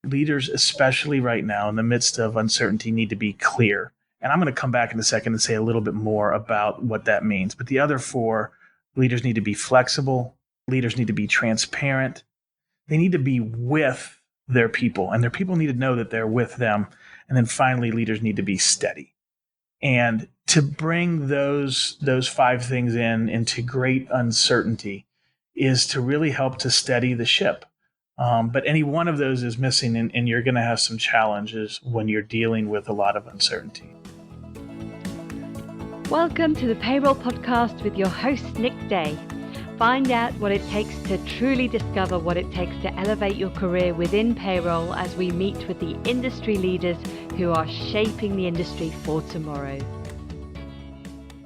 leaders, especially right now in the midst of uncertainty, need to be clear. And I'm going to come back in a second and say a little bit more about what that means. But the other four, leaders need to be flexible. Leaders need to be transparent. They need to be with their people, and their people need to know that they're with them. And then finally, leaders need to be steady. And to bring those five things into great uncertainty is to really help to steady the ship. But any one of those is missing, and you're going to have some challenges when you're dealing with a lot of uncertainty. Welcome to the Payroll Podcast with your host, Nick Day. Find out what it takes to truly discover what it takes to elevate your career within payroll as we meet with the industry leaders who are shaping the industry for tomorrow.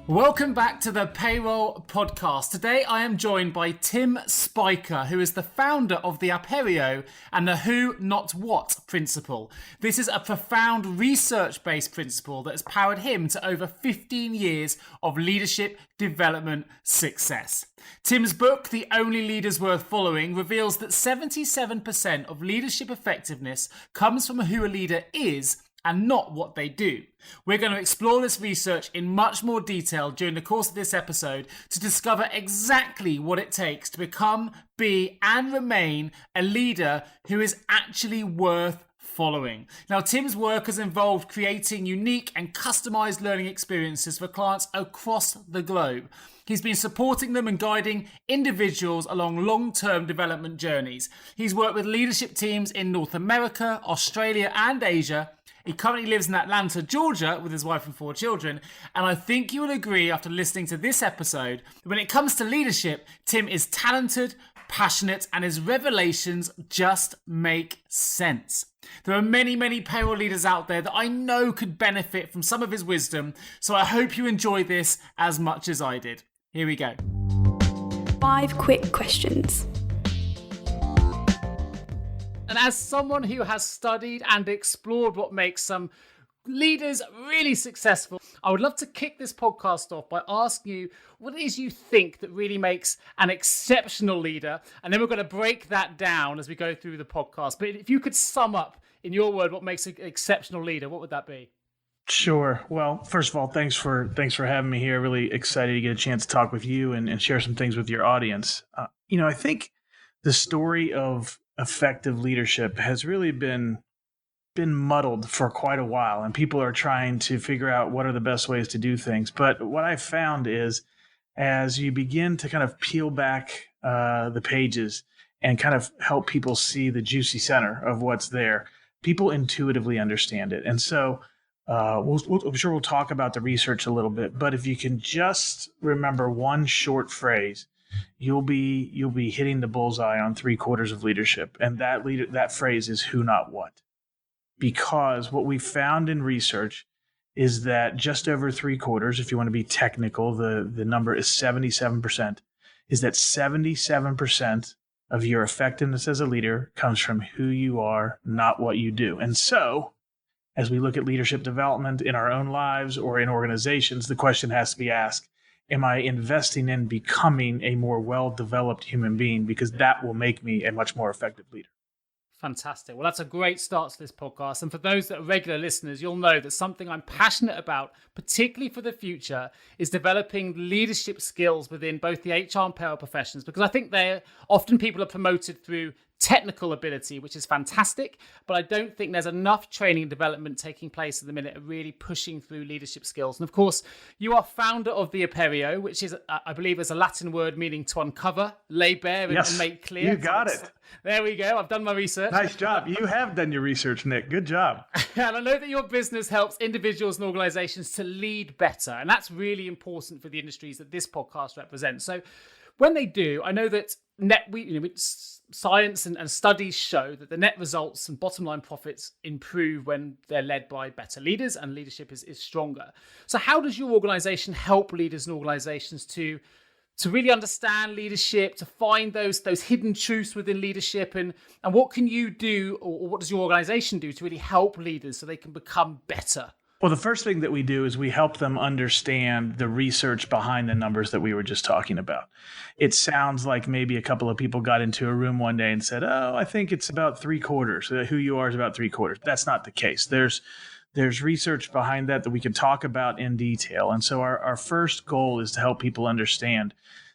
Welcome back to the Payroll Podcast. Today I am joined by Tim Spiker, who is the founder of the Aperio and the who, not what principle. This is a profound research-based principle that has powered him to over 15 years of leadership development success. Tim's book, The Only Leaders Worth Following, reveals that 77% of leadership effectiveness comes from who a leader is and not what they do. We're going to explore this research in much more detail during the course of this episode to discover exactly what it takes to become, be, and remain a leader who is actually worth following. Now, Tim's work has involved creating unique and customized learning experiences for clients across the globe. He's been supporting them and guiding individuals along long-term development journeys. He's worked with leadership teams in North America, Australia, and Asia. He currently lives in Atlanta, Georgia, with his wife and 4 children. And I think you will agree after listening to this episode that when it comes to leadership, Tim is talented, passionate, and his revelations just make sense. There are many, many payroll leaders out there that I know could benefit from some of his wisdom. So I hope you enjoy this as much as I did. Here we go. 5 quick questions. And as someone who has studied and explored what makes some leaders really successful, I would love to kick this podcast off by asking you what it is you think that really makes an exceptional leader. And then we're going to break that down as we go through the podcast. But if you could sum up in your word what makes an exceptional leader, what would that be? Sure. Well, first of all, thanks for having me here. Really excited to get a chance to talk with you and share some things with your audience. I think the story of effective leadership has really been muddled for quite a while, and people are trying to figure out what are the best ways to do things. But what I found is as you begin to kind of peel back the pages and kind of help people see the juicy center of what's there, people intuitively understand it. And so I'm sure we'll talk about the research a little bit, but if you can just remember one short phrase, you'll be hitting the bullseye on 3/4 of leadership. And that phrase is who, not what. Because what we found in research is that just over 3/4, if you want to be technical, the number is 77%, is that 77% of your effectiveness as a leader comes from who you are, not what you do. And so, as we look at leadership development in our own lives or in organizations, the question has to be asked, am I investing in becoming a more well-developed human being? Because that will make me a much more effective leader. Fantastic. Well, that's a great start to this podcast. And for those that are regular listeners, you'll know that something I'm passionate about, particularly for the future, is developing leadership skills within both the HR and payroll professions, because I think often people are promoted through technical ability, which is fantastic, but I don't think there's enough training and development taking place at the minute of really pushing through leadership skills. And of course, you are founder of the Aperio, which is, I believe, is a Latin word meaning to uncover, lay bare, and make clear. You got it. There we go. I've done my research. Nice job. You have done your research, Nick. Good job. And I know that your business helps individuals and organizations to lead better. And that's really important for the industries that this podcast represents. So when they do, I know that science and studies show that the net results and bottom line profits improve when they're led by better leaders and leadership is stronger. So how does your organization help leaders and organizations to really understand leadership, to find those hidden truths within leadership, and what can you do, or what does your organization do to really help leaders so they can become better? Well, the first thing that we do is we help them understand the research behind the numbers that we were just talking about. It sounds like maybe a couple of people got into a room one day and said, "Oh, I think it's about 3/4. Who you are is about 3/4." That's not the case. There's research behind that we can talk about in detail. And so our first goal is to help people understand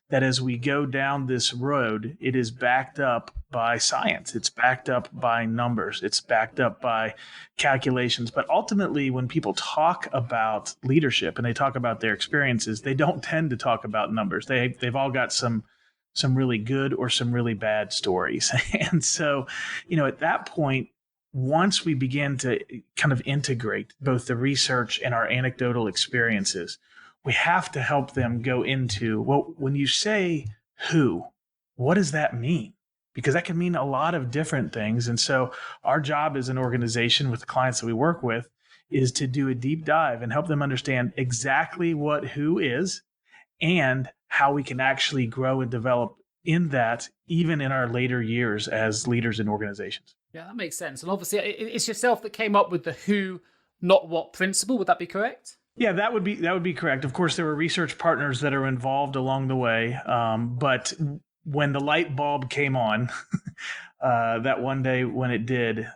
that as we go down this road, it is backed up by science. It's backed up by numbers. It's backed up by calculations. But ultimately, when people talk about leadership and they talk about their experiences, they don't tend to talk about numbers. They've all got some really good or some really bad stories. And so, at that point, once we begin to kind of integrate both the research and our anecdotal experiences, we have to help them go into, well, when you say who, what does that mean? Because that can mean a lot of different things. And so our job as an organization with the clients that we work with is to do a deep dive and help them understand exactly what who is and how we can actually grow and develop in that, even in our later years as leaders in organizations. Yeah, that makes sense. And obviously, it's yourself that came up with the who, not what principle. Would that be correct? Yeah, that would be correct. Of course, there were research partners that are involved along the way. But when the light bulb came on, that one day when it did,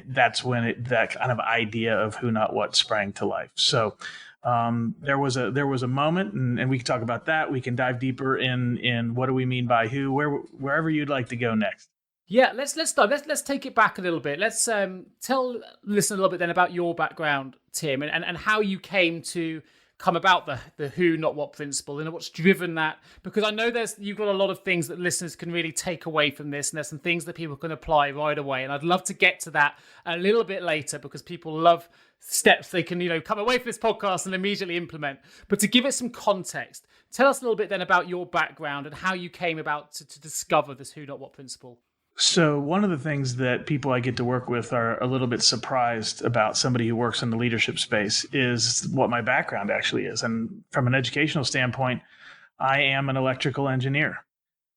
that's when that kind of idea of who, not what sprang to life. So there was a moment, and we can talk about that. We can dive deeper in what do we mean by who, wherever you'd like to go next. Yeah, let's start. Let's take it back a little bit. Let's tell listen a little bit then about your background, Tim, and how you came to come about the who, not what principle, and what's driven that. Because I know you've got a lot of things that listeners can really take away from this, and there's some things that people can apply right away. And I'd love to get to that a little bit later because people love steps they can come away from this podcast and immediately implement. But to give it some context, tell us a little bit then about your background and how you came about to discover this who, not what principle. So one of the things that people I get to work with are a little bit surprised about somebody who works in the leadership space is what my background actually is. And from an educational standpoint, I am an electrical engineer.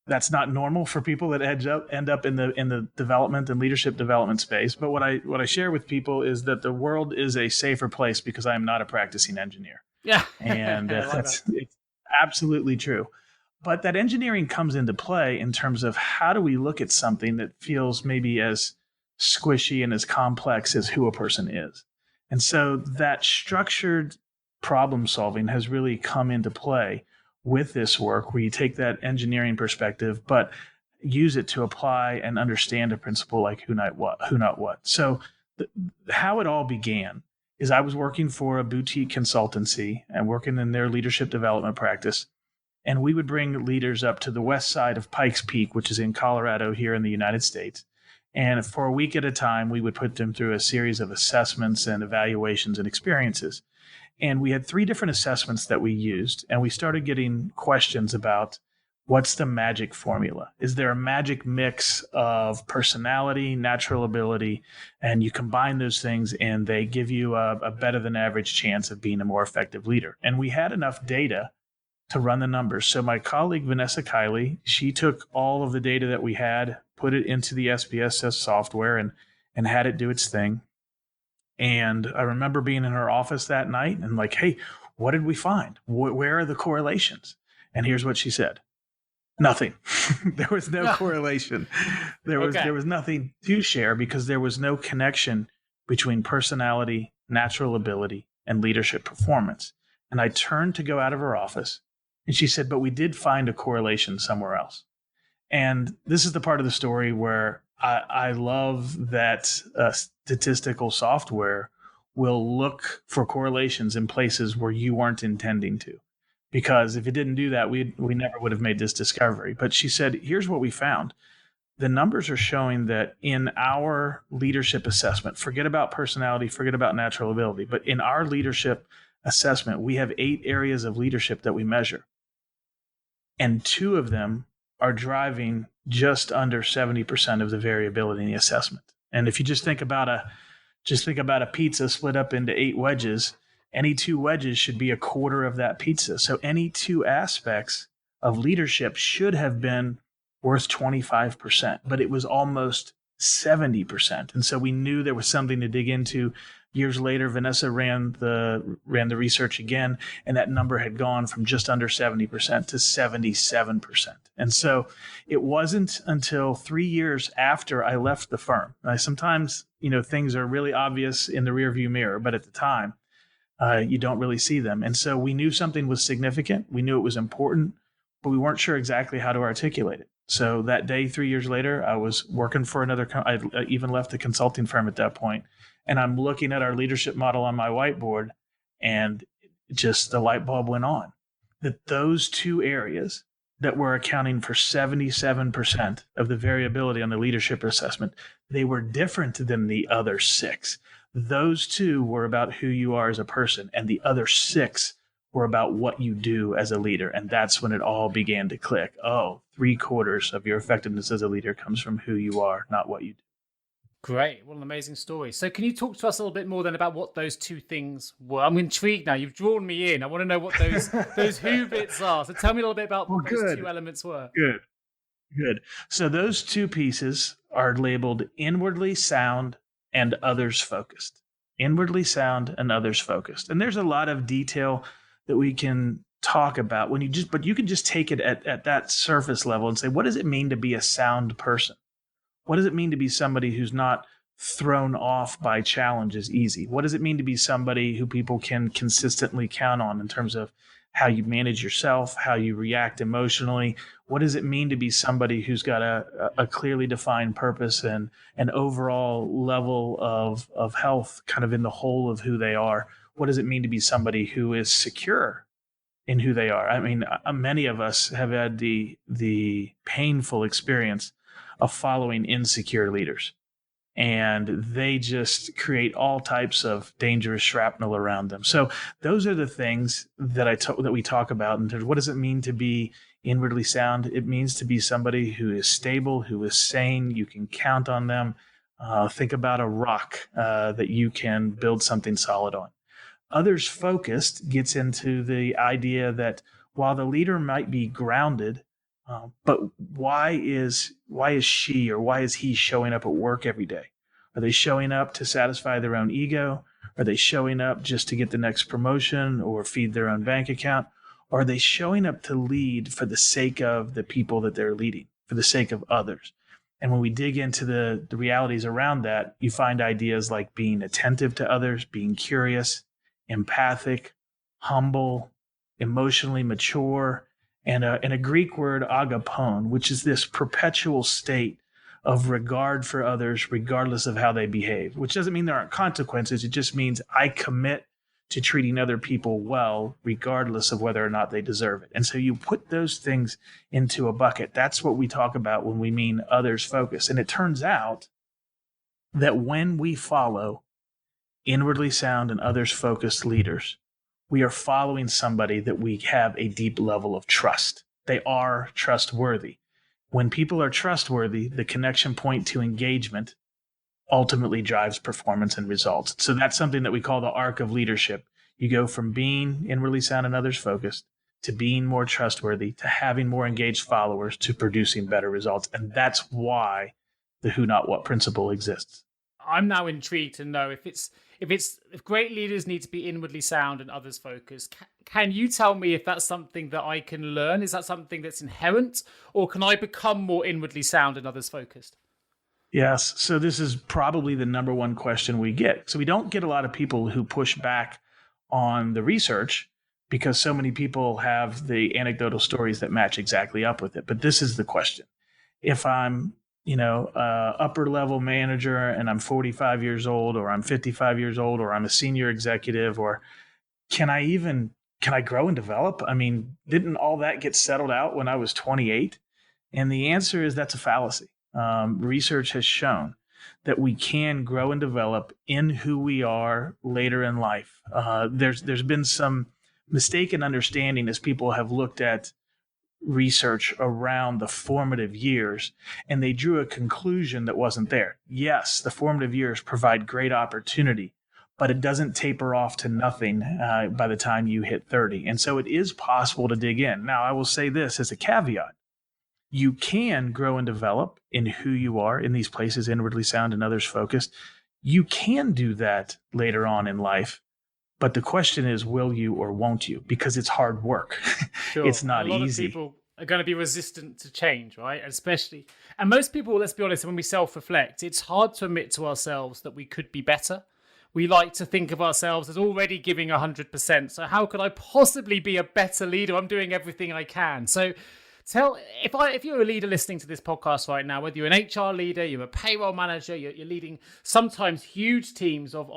That's not normal for people that end up in the development and leadership development space. But what I share with people is that the world is a safer place because I am not a practicing engineer. Yeah. And it's absolutely true. But that engineering comes into play in terms of how do we look at something that feels maybe as squishy and as complex as who a person is. And so that structured problem solving has really come into play with this work where you take that engineering perspective, but use it to apply and understand a principle like who, not what. So how it all began is I was working for a boutique consultancy and working in their leadership development practice. And we would bring leaders up to the west side of Pikes Peak, which is in Colorado here in the United States. And for a week at a time, we would put them through a series of assessments and evaluations and experiences. And we had 3 different assessments that we used. And we started getting questions about what's the magic formula? Is there a magic mix of personality, natural ability, and you combine those things and they give you a better than average chance of being a more effective leader? And we had enough data to run the numbers. So my colleague, Vanessa Kiley, she took all of the data that we had, put it into the SPSS software and had it do its thing. And I remember being in her office that night and like, hey, what did we find? Where are the correlations? And here's what she said. Nothing. There was no correlation. There was nothing to share because there was no connection between personality, natural ability, and leadership performance. And I turned to go out of her office. And she said, but we did find a correlation somewhere else. And this is the part of the story where I love that statistical software will look for correlations in places where you weren't intending to. Because if it didn't do that, we never would have made this discovery. But she said, here's what we found. The numbers are showing that in our leadership assessment, forget about personality, forget about natural ability, but in our leadership assessment, we have 8 areas of leadership that we measure. And 2 of them are driving just under 70% of the variability in the assessment. And if you just think about a pizza split up into 8 wedges, any 2 wedges should be a quarter of that pizza. So any 2 aspects of leadership should have been worth 25%, but it was almost 70%. And so we knew there was something to dig into Years later, Vanessa ran the research again, and that number had gone from just under 70% to 77%. And so it wasn't until 3 years after I left the firm. Sometimes, things are really obvious in the rearview mirror, but at the time, you don't really see them. And so we knew something was significant. We knew it was important, but we weren't sure exactly how to articulate it. So that day, 3 years later, I was working for I even left the consulting firm at that point. And I'm looking at our leadership model on my whiteboard, and just the light bulb went on. That those two areas that were accounting for 77% of the variability on the leadership assessment, they were different than the other 6. Those 2 were about who you are as a person, and the other 6 were about what you do as a leader. And that's when it all began to click. Oh, 3/4 of your effectiveness as a leader comes from who you are, not what you do. Great. What an amazing story. So can you talk to us a little bit more then about what those 2 things were? I'm intrigued now. You've drawn me in. I want to know what those who bits are. So tell me a little bit about what those 2 elements were. Good. So those 2 pieces are labeled inwardly sound and others focused. Inwardly sound and others focused. And there's a lot of detail that we can talk about but you can just take it at that surface level and say, what does it mean to be a sound person? What does it mean to be somebody who's not thrown off by challenges easy? What does it mean to be somebody who people can consistently count on in terms of how you manage yourself, how you react emotionally? What does it mean to be somebody who's got a clearly defined purpose and an overall level of health kind of in the whole of who they are? What does it mean to be somebody who is secure in who they are? I mean, many of us have had the painful experience of following insecure leaders, and they just create all types of dangerous shrapnel around them. So those are the things that we talk about in terms of what does it mean to be inwardly sound. It means to be somebody who is stable, who is sane. You can count on them. Think about a rock that you can build something solid on. Others focused gets into the idea that while the leader might be grounded, but why is she or why is he showing up at work every day? Are they showing up to satisfy their own ego? Are they showing up just to get the next promotion or feed their own bank account? Or are they showing up to lead for the sake of the people that they're leading, for the sake of others? And when we dig into the realities around that, you find ideas like being attentive to others, being curious, empathic, humble, emotionally mature, and a Greek word, agapon, which is this perpetual state of regard for others regardless of how they behave, which doesn't mean there aren't consequences. It just means I commit to treating other people well, regardless of whether or not they deserve it. And so you put those things into a bucket. That's what we talk about when we mean others focus. And it turns out that when we follow inwardly sound and others focused leaders, we are following somebody that we have a deep level of trust. They are trustworthy. When people are trustworthy, the connection point to engagement ultimately drives performance and results. So that's something that we call the arc of leadership. You go from being inwardly sound and others focused to being more trustworthy, to having more engaged followers, to producing better results. And that's why the who, not what principle exists. I'm now intrigued to know if great leaders need to be inwardly sound and others focused. Can you tell me if that's something that I can learn? Is that something that's inherent, or can I become more inwardly sound and others focused? Yes. So this is probably the number one question we get. So we don't get a lot of people who push back on the research because so many people have the anecdotal stories that match exactly up with it. But this is the question. If I'm upper level manager and I'm 45 years old, or I'm 55 years old, or I'm a senior executive, or can I grow and develop? I mean, didn't all that get settled out when I was 28? And the answer is that's a fallacy. Research has shown that we can grow and develop in who we are later in life. There's been some mistaken understanding as people have looked at research around the formative years, and they drew a conclusion that wasn't there. Yes, the formative years provide great opportunity, but it doesn't taper off to nothing by the time you hit 30. And so it is possible to dig in. Now, I will say this as a caveat. You can grow and develop in who you are in these places, inwardly sound and others focused. You can do that later on in life, but the question is, will you or won't you? Because it's hard work. Sure. It's not a lot easy. Of people are going to be resistant to change, right? And most people, let's be honest, when we self-reflect, it's hard to admit to ourselves that we could be better. We like to think of ourselves as already giving 100%. So how could I possibly be a better leader? I'm doing everything I can. So if you're a leader listening to this podcast right now, whether you're an HR leader, you're a payroll manager, you're leading sometimes huge teams of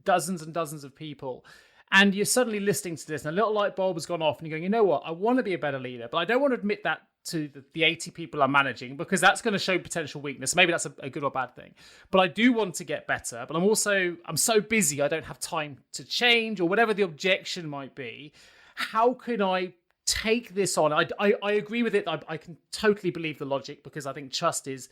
dozens and dozens of people, and you're suddenly listening to this and a little light bulb has gone off and you're going, you know what, I want to be a better leader, but I don't want to admit that to the 80 people I'm managing because that's going to show potential weakness. Maybe that's a good or bad thing, but I do want to get better, but I'm so busy I don't have time to change, or whatever the objection might be. How can I take this on? I agree with it. I can totally believe the logic, because I think trust is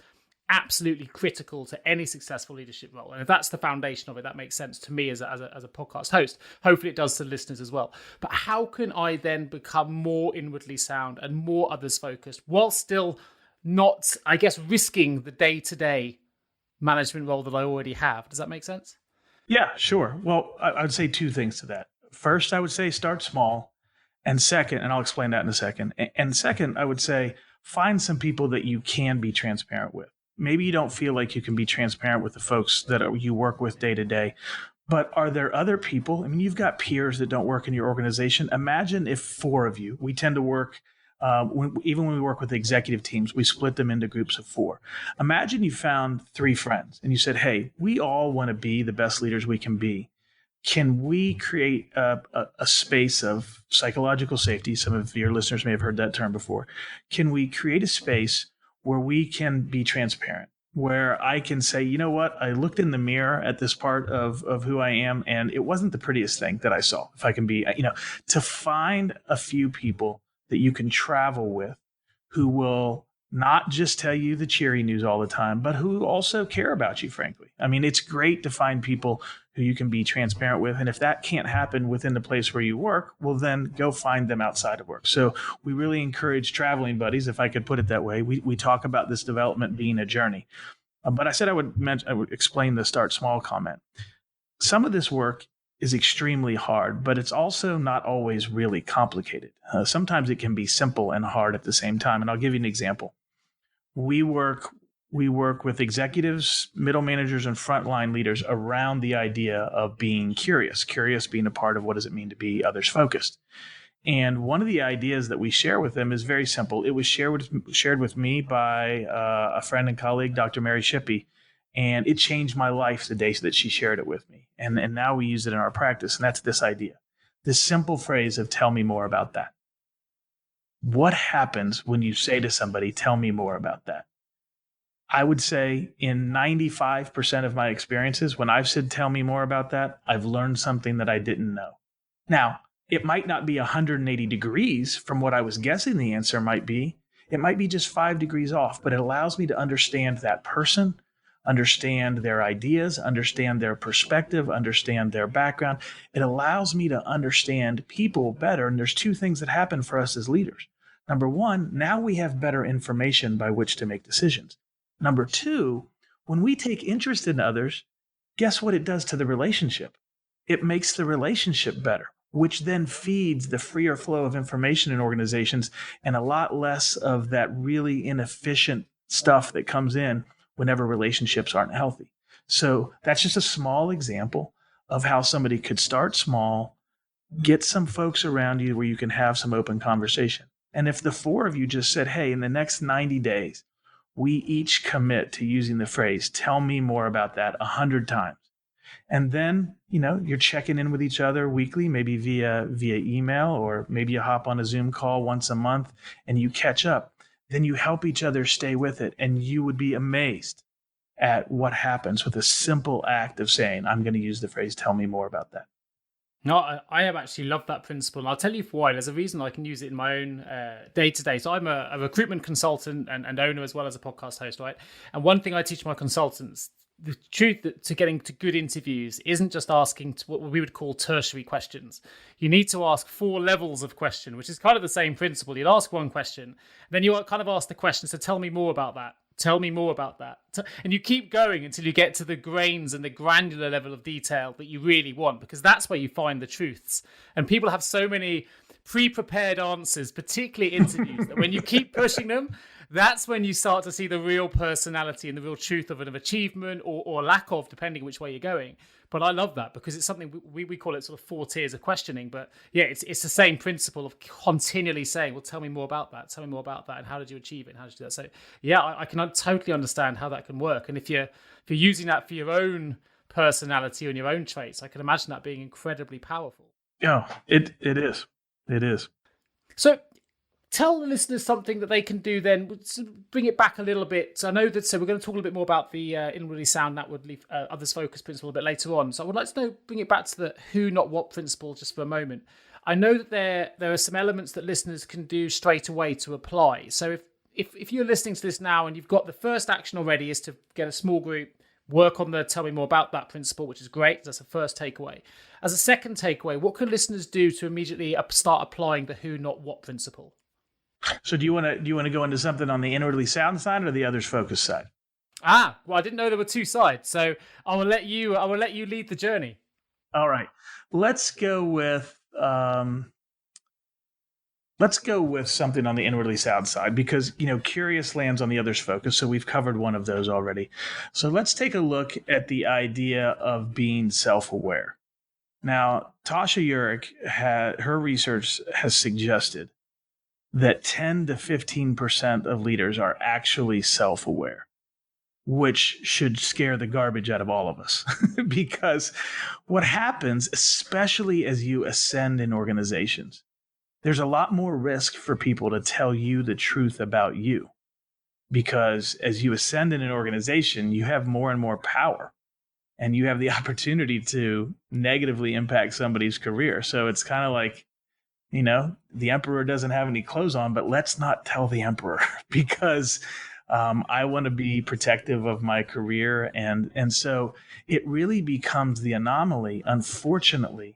absolutely critical to any successful leadership role. And if that's the foundation of it, that makes sense to me as a podcast host. Hopefully it does to listeners as well. But how can I then become more inwardly sound and more others focused while still not, I guess, risking the day-to-day management role that I already have? Does that make sense? Yeah, sure. Well, I would say two things to that. First, I would say start small. And second, and I'll explain that in a second. And second, I would say find some people that you can be transparent with. Maybe you don't feel like you can be transparent with the folks that you work with day to day, but are there other people? I mean, you've got peers that don't work in your organization. Imagine if 4 of you, we tend to work, even when we work with executive teams, we split them into groups of 4. Imagine you found 3 friends and you said, hey, we all want to be the best leaders we can be. Can we create a space of psychological safety? Some of your listeners may have heard that term before. Can we create a space where we can be transparent, where I can say, you know what, I looked in the mirror at this part of who I am, and it wasn't the prettiest thing that I saw. If I can be, to find a few people that you can travel with who will not just tell you the cheery news all the time, but who also care about you, frankly. I mean, it's great to find people who you can be transparent with. And if that can't happen within the place where you work, well, then go find them outside of work. So we really encourage traveling buddies, if I could put it that way. We talk about this development being a journey. But I said I would explain the start small comment. Some of this work is extremely hard, but it's also not always really complicated. Sometimes it can be simple and hard at the same time. And I'll give you an example. We work with executives, middle managers, and frontline leaders around the idea of being curious being a part of what does it mean to be others focused. And one of the ideas that we share with them is very simple. It was shared with me by a friend and colleague, Dr. Mary Shippey, and it changed my life the day that she shared it with me. And now we use it in our practice, and that's this idea, this simple phrase of tell me more about that. What happens when you say to somebody, tell me more about that? I would say in 95% of my experiences, when I've said, tell me more about that, I've learned something that I didn't know. Now, it might not be 180 degrees from what I was guessing the answer might be. It might be just 5 degrees off, but it allows me to understand that person, understand their ideas, understand their perspective, understand their background. It allows me to understand people better. And there's 2 things that happen for us as leaders. Number 1, now we have better information by which to make decisions. Number 2, when we take interest in others, guess what it does to the relationship? It makes the relationship better, which then feeds the freer flow of information in organizations and a lot less of that really inefficient stuff that comes in whenever relationships aren't healthy. So that's just a small example of how somebody could start small, get some folks around you where you can have some open conversation. And if the 4 of you just said, hey, in the next 90 days, we each commit to using the phrase, tell me more about that 100 times. And then, you're checking in with each other weekly, maybe via email, or maybe you hop on a Zoom call once a month and you catch up. Then you help each other stay with it. And you would be amazed at what happens with a simple act of saying, I'm going to use the phrase, tell me more about that. No, I have actually loved that principle. And I'll tell you why. There's a reason I can use it in my own day-to-day. So I'm a recruitment consultant and owner as well as a podcast host, right? And one thing I teach my consultants, the truth to getting to good interviews isn't just asking what we would call tertiary questions. You need to ask 4 levels of question, which is kind of the same principle. You'd ask one question, then you kind of ask the question, so tell me more about that. Tell me more about that. And you keep going until you get to the grains and the granular level of detail that you really want, because that's where you find the truths. And people have so many pre-prepared answers, particularly interviews, that when you keep pushing them, that's when you start to see the real personality and the real truth of an achievement or lack of, depending which way you're going. But I love that because it's something we call it sort of 4 tiers of questioning. But yeah, it's the same principle of continually saying, well, tell me more about that. Tell me more about that. And how did you achieve it? And how did you do that? So yeah, I can totally understand how that can work. And if you're using that for your own personality and your own traits, I can imagine that being incredibly powerful. Yeah, it is. It is. So tell the listeners something that they can do then, bring it back a little bit. So I know that, so we're going to talk a little bit more about the inwardly sound, outwardly others focus principle a bit later on. So I would like to know, bring it back to the who, not what principle just for a moment. I know that there are some elements that listeners can do straight away to apply. So if you're listening to this now and you've got the first action already is to get a small group, work on the tell me more about that principle, which is great. That's the first takeaway. As a second takeaway, what can listeners do to immediately start applying the who, not what principle? So do you want to go into something on the inwardly sound side or the others focus side? Well, I didn't know there were 2 sides, so I will let you lead the journey. All right, let's go with something on the inwardly sound side because curious lands on the others focus. So we've covered one of those already. So let's take a look at the idea of being self-aware. Now, Tasha Eurich her research has suggested that 10 to 15% of leaders are actually self-aware, which should scare the garbage out of all of us. Because what happens, especially as you ascend in organizations, there's a lot more risk for people to tell you the truth about you. Because as you ascend in an organization, you have more and more power. And you have the opportunity to negatively impact somebody's career. So it's kind of like, the emperor doesn't have any clothes on, but let's not tell the emperor because I want to be protective of my career. And so it really becomes the anomaly, unfortunately,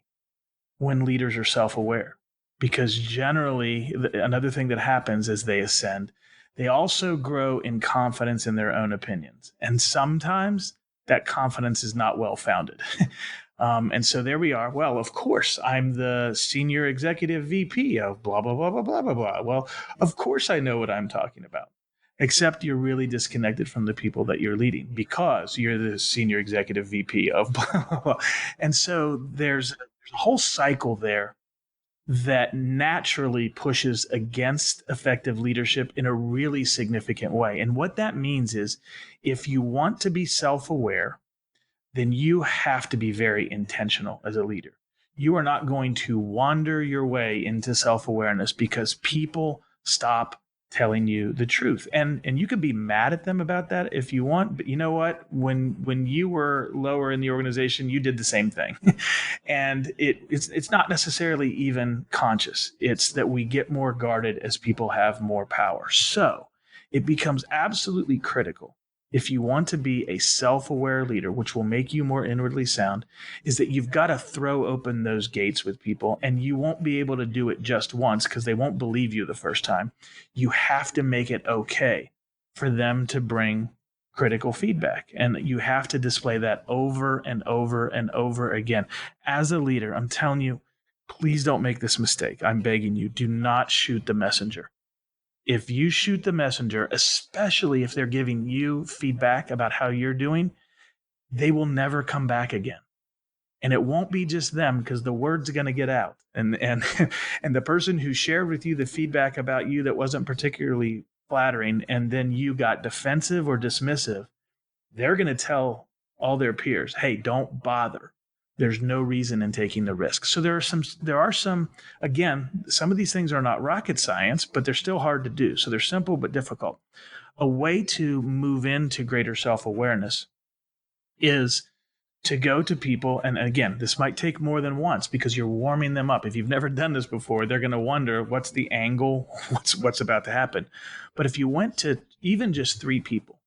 when leaders are self-aware. Because generally, another thing that happens as they ascend, they also grow in confidence in their own opinions. And sometimes that confidence is not well-founded. And so there we are. Well, of course, I'm the senior executive VP of blah, blah, blah, blah, blah, blah, blah. Well, of course I know what I'm talking about, except you're really disconnected from the people that you're leading because you're the senior executive VP of blah, blah, blah. And so there's a whole cycle there that naturally pushes against effective leadership in a really significant way. And what that means is if you want to be self-aware, then you have to be very intentional as a leader. You are not going to wander your way into self-awareness because people stop telling you the truth. And you can be mad at them about that if you want, but you know what? When you were lower in the organization, you did the same thing. And it's not necessarily even conscious. It's that we get more guarded as people have more power. So it becomes absolutely critical if you want to be a self-aware leader, which will make you more inwardly sound, is that you've got to throw open those gates with people, and you won't be able to do it just once because they won't believe you the first time. You have to make it okay for them to bring critical feedback, and you have to display that over and over and over again. As a leader, I'm telling you, please don't make this mistake. I'm begging you, do not shoot the messenger. If you shoot the messenger, especially if they're giving you feedback about how you're doing, they will never come back again. And it won't be just them because the word's going to get out. And the person who shared with you the feedback about you that wasn't particularly flattering, and then you got defensive or dismissive, they're going to tell all their peers, hey, don't bother. There's no reason in taking the risk. So there are some, again, some of these things are not rocket science, but they're still hard to do. So they're simple but difficult. A way to move into greater self-awareness is to go to people, and again, this might take more than once because you're warming them up. If you've never done this before, they're going to wonder what's the angle, what's about to happen. But if you went to even just 3 people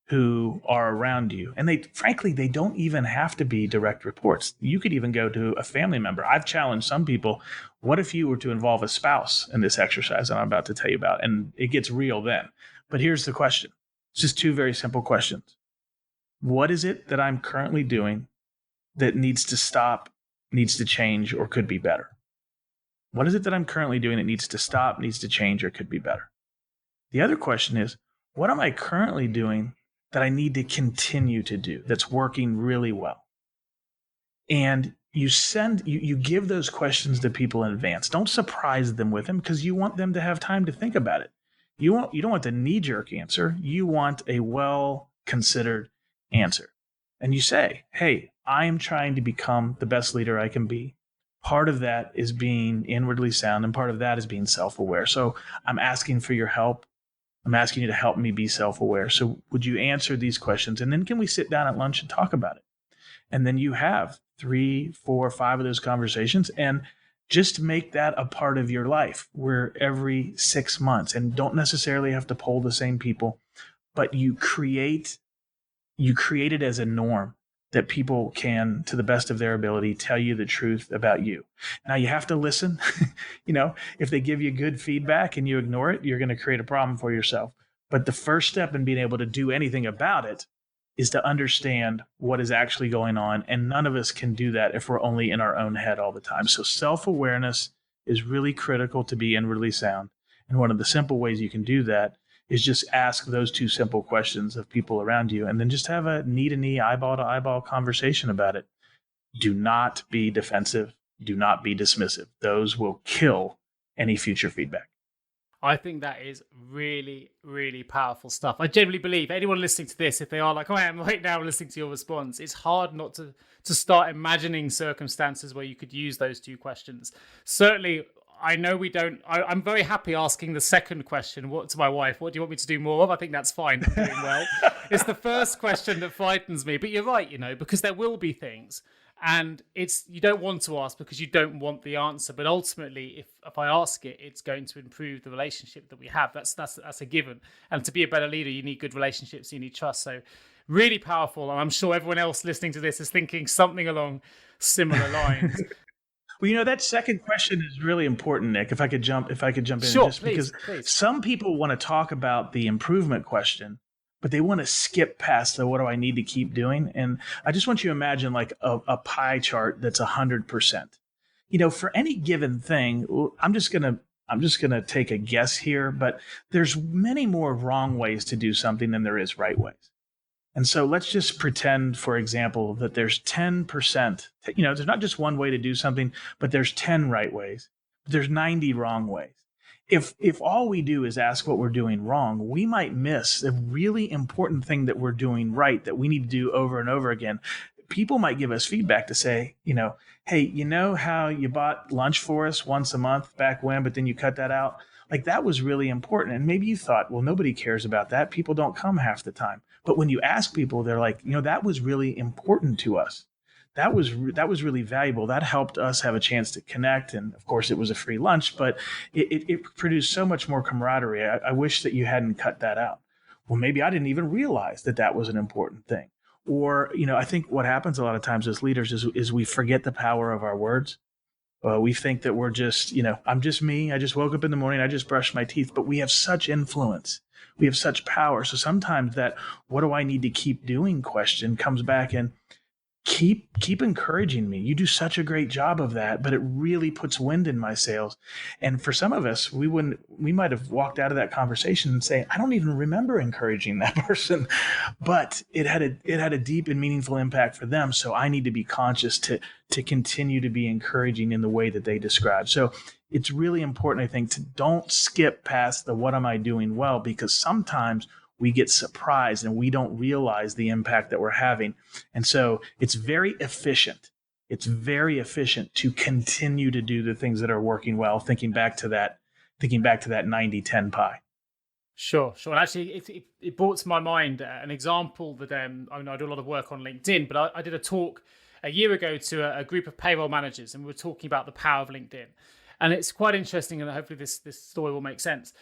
who are around you, and they don't even have to be direct reports. You could even go to a family member. I've challenged some people, what if you were to involve a spouse in this exercise that I'm about to tell you about? And it gets real then. But here's the question. It's just two very simple questions. What is it that I'm currently doing that needs to stop, needs to change, or could be better? What is it that I'm currently doing that needs to stop, needs to change, or could be better? The other question is, what am I currently doing that I need to continue to do that's working really well? And you give those questions to people in advance. Don't surprise them with them because you want them to have time to think about it. You don't want the knee-jerk answer. You want a well-considered answer. And you say, hey, I am trying to become the best leader I can be. Part of that is being inwardly sound, and part of that is being self-aware. So I'm asking for your help. I'm asking you to help me be self-aware. So would you answer these questions? And then can we sit down at lunch and talk about it? And then you have 3, 4, 5 of those conversations, and just make that a part of your life where every 6 months, and don't necessarily have to poll the same people, but you create it as a norm that people can, to the best of their ability, tell you the truth about you. Now you have to listen. If they give you good feedback and you ignore it, you're going to create a problem for yourself. But the first step in being able to do anything about it is to understand what is actually going on. And none of us can do that if we're only in our own head all the time. So self-awareness is really critical to be inwardly sound. And one of the simple ways you can do that is just ask those two simple questions of people around you, and then just have a knee-to-knee, eyeball-to-eyeball conversation about it. Do not be defensive. Do not be dismissive. Those will kill any future feedback. I think that is really, really powerful stuff. I generally believe anyone listening to this, if they are like, I am right now listening to your response, it's hard not to start imagining circumstances where you could use those two questions. Certainly, I know we don't. I'm very happy asking the second question to my wife. What do you want me to do more of? I think that's fine. I'm doing well. It's the first question that frightens me. But you're right, because there will be things, and you don't want to ask because you don't want the answer. But ultimately, if I ask it, it's going to improve the relationship that we have. That's a given. And to be a better leader, you need good relationships. You need trust. So really powerful. And I'm sure everyone else listening to this is thinking something along similar lines. Well, that second question is really important, Nick. If I could jump in, sure, just please. Some people want to talk about the improvement question, but they want to skip past the what do I need to keep doing. And I just want you to imagine like a pie chart that's 100%. For any given thing, I'm just gonna take a guess here, but there's many more wrong ways to do something than there is right ways. And so let's just pretend, for example, that there's 10%, there's not just one way to do something, but there's 10 right ways. But there's 90 wrong ways. If all we do is ask what we're doing wrong, we might miss a really important thing that we're doing right that we need to do over and over again. People might give us feedback to say, hey, how you bought lunch for us once a month back when, but then you cut that out? Like that was really important. And maybe you thought, well, nobody cares about that. People don't come half the time. But when you ask people, they're like, that was really important to us. That was really valuable. That helped us have a chance to connect. And of course, it was a free lunch, but it produced so much more camaraderie. I wish that you hadn't cut that out. Well, maybe I didn't even realize that was an important thing. Or, I think what happens a lot of times as leaders is we forget the power of our words. We think that we're just, I'm just me. I just woke up in the morning. I just brushed my teeth. But we have such influence. We have such power. So sometimes that what do I need to keep doing question comes back and keep encouraging me. You do such a great job of that, but it really puts wind in my sails. And for some of us, we might have walked out of that conversation and say, I don't even remember encouraging that person, but it had a deep and meaningful impact for them. So I need to be conscious to continue to be encouraging in the way that they describe. So it's really important, I think, to don't skip past the what am I doing well, because sometimes we get surprised and we don't realize the impact that we're having. And so it's very efficient. It's very efficient to continue to do the things that are working well, thinking back to that 90-10 pie. Sure. And actually, it brought to my mind an example that I do a lot of work on LinkedIn, but I did a talk a year ago to a group of payroll managers, and we were talking about the power of LinkedIn. And it's quite interesting, and hopefully this story will make sense.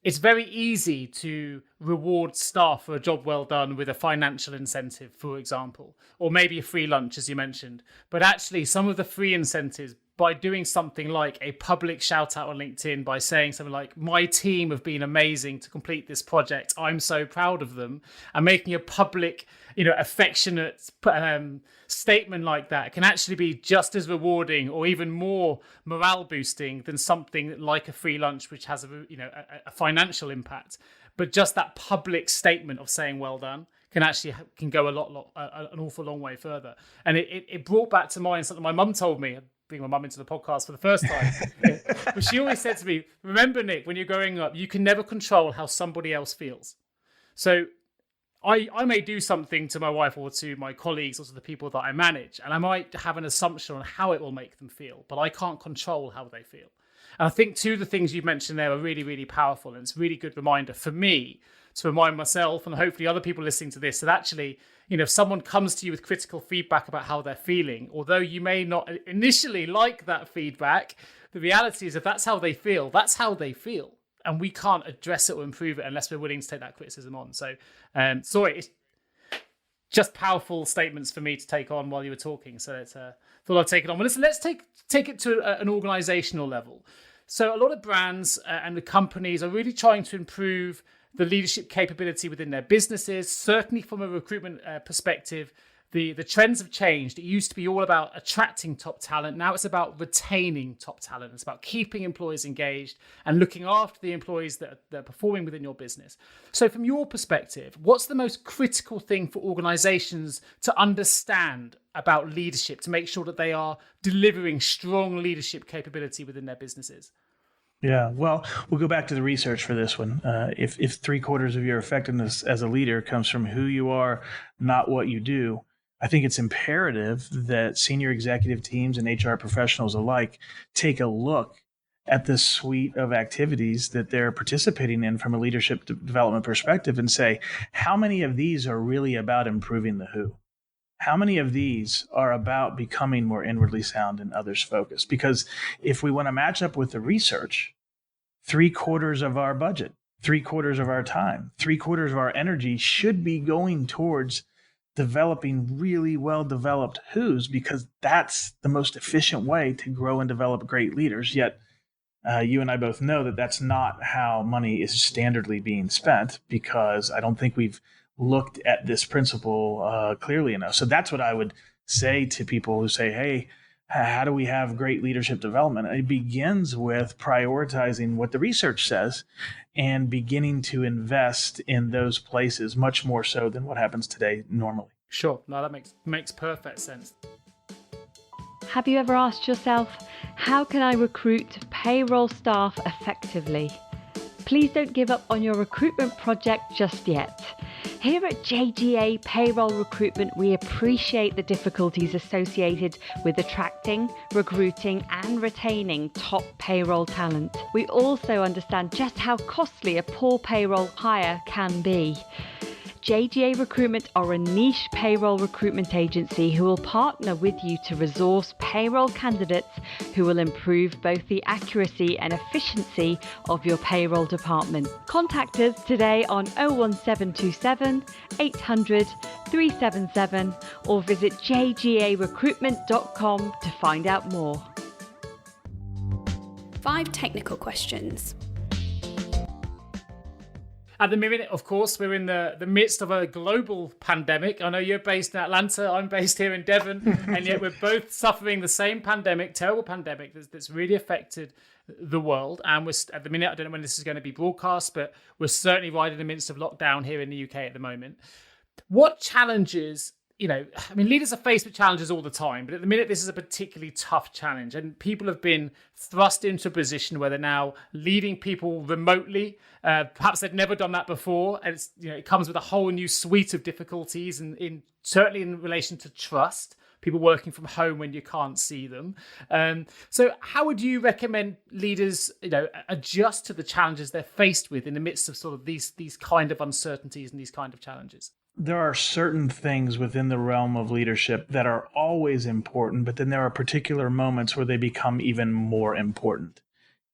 It's very easy to reward staff for a job well done with a financial incentive, for example, or maybe a free lunch, as you mentioned. But actually, some of the free incentives by doing something like a public shout out on LinkedIn, by saying something like, my team have been amazing to complete this project, I'm so proud of them, and making a public, affectionate statement like that can actually be just as rewarding or even more morale boosting than something like a free lunch, which has a financial impact. But just that public statement of saying well done can go an awful long way further. And it brought back to mind something my mum told me, bring my mum into the podcast for the first time. But she always said to me, remember, Nick, when you're growing up, you can never control how somebody else feels. So I may do something to my wife or to my colleagues or to the people that I manage, and I might have an assumption on how it will make them feel, but I can't control how they feel. And I think two of the things you mentioned there are really, really powerful, and it's a really good reminder for me to remind myself and hopefully other people listening to this that actually, if someone comes to you with critical feedback about how they're feeling, although you may not initially like that feedback, the reality is if that's how they feel, that's how they feel. And we can't address it or improve it unless we're willing to take that criticism on. So, sorry, it's just powerful statements for me to take on while you were talking. So thought I'd take it on. Well, listen, let's take it to an organizational level. So a lot of brands and the companies are really trying to improve the leadership capability within their businesses. Certainly from a recruitment perspective, the trends have changed. It used to be all about attracting top talent. Now it's about retaining top talent. It's about keeping employees engaged and looking after the employees that are performing within your business. So from your perspective, what's the most critical thing for organizations to understand about leadership to make sure that they are delivering strong leadership capability within their businesses? Yeah, well, we'll go back to the research for this one. If 3/4 of your effectiveness as a leader comes from who you are, not what you do, I think it's imperative that senior executive teams and HR professionals alike take a look at the suite of activities that they're participating in from a leadership development perspective and say, how many of these are really about improving the who? How many of these are about becoming more inwardly sound and others focused? Because if we want to match up with the research, 3/4 of our budget, 3/4 of our time, 3/4 of our energy should be going towards developing really well-developed who's, because that's the most efficient way to grow and develop great leaders. Yet you and I both know that that's not how money is standardly being spent, because I don't think we've looked at this principle clearly enough. So that's what I would say to people who say, hey, how do we have great leadership development? It begins with prioritizing what the research says and beginning to invest in those places much more so than what happens today normally. Sure. No, that makes perfect sense. Have you ever asked yourself, how can I recruit payroll staff effectively? Please don't give up on your recruitment project just yet. Here at JGA Payroll Recruitment, we appreciate the difficulties associated with attracting, recruiting, and retaining top payroll talent. We also understand just how costly a poor payroll hire can be. JGA Recruitment are a niche payroll recruitment agency who will partner with you to resource payroll candidates who will improve both the accuracy and efficiency of your payroll department. Contact us today on 01727 800 377 or visit jgarecruitment.com to find out more. 5 technical questions. At the minute, of course, we're in the midst of a global pandemic. I know you're based in Atlanta, I'm based here in Devon, and yet we're both suffering the same pandemic, terrible pandemic that's really affected the world. And we're at the minute, I don't know when this is going to be broadcast, but we're certainly right in the midst of lockdown here in the UK at the moment. What challenges, leaders are faced with challenges all the time, but at the minute, this is a particularly tough challenge. And people have been thrust into a position where they're now leading people remotely. Perhaps they've never done that before. And it comes with a whole new suite of difficulties, and certainly in relation to trust, people working from home when you can't see them. So how would you recommend leaders, adjust to the challenges they're faced with in the midst of sort of these kind of uncertainties and these kind of challenges? There are certain things within the realm of leadership that are always important, but then there are particular moments where they become even more important.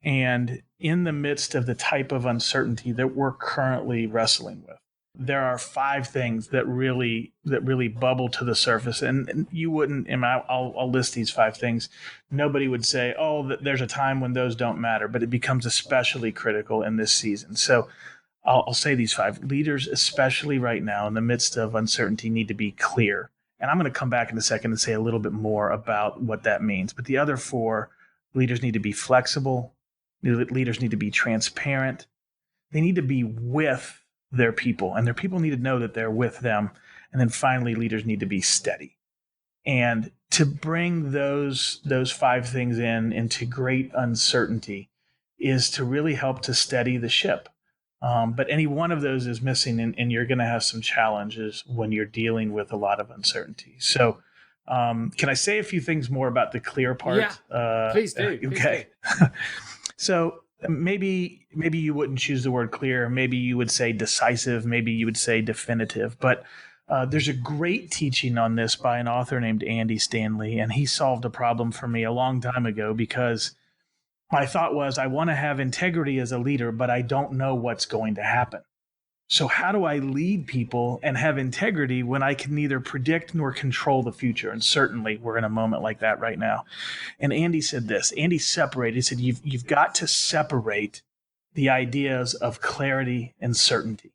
And in the midst of the type of uncertainty that we're currently wrestling with, there are 5 things that really bubble to the surface, and you wouldn't. And I'll list these 5 things. Nobody would say, "Oh, there's a time when those don't matter," but it becomes especially critical in this season. So I'll say these 5. Leaders, especially right now in the midst of uncertainty, need to be clear. And I'm going to come back in a second and say a little bit more about what that means. But the other 4, leaders need to be flexible. Leaders need to be transparent. They need to be with their people, and their people need to know that they're with them. And then finally, leaders need to be steady. And to bring those 5 things into great uncertainty is to really help to steady the ship. But any one of those is missing, and you're going to have some challenges when you're dealing with a lot of uncertainty. So can I say a few things more about the clear part? Yeah, please do. Okay. Please do. So maybe you wouldn't choose the word clear. Maybe you would say decisive. Maybe you would say definitive. But there's a great teaching on this by an author named Andy Stanley, and he solved a problem for me a long time ago because my thought was, I want to have integrity as a leader, but I don't know what's going to happen. So how do I lead people and have integrity when I can neither predict nor control the future? And certainly we're in a moment like that right now. And Andy said this. Andy separated. He said, you've got to separate the ideas of clarity and certainty.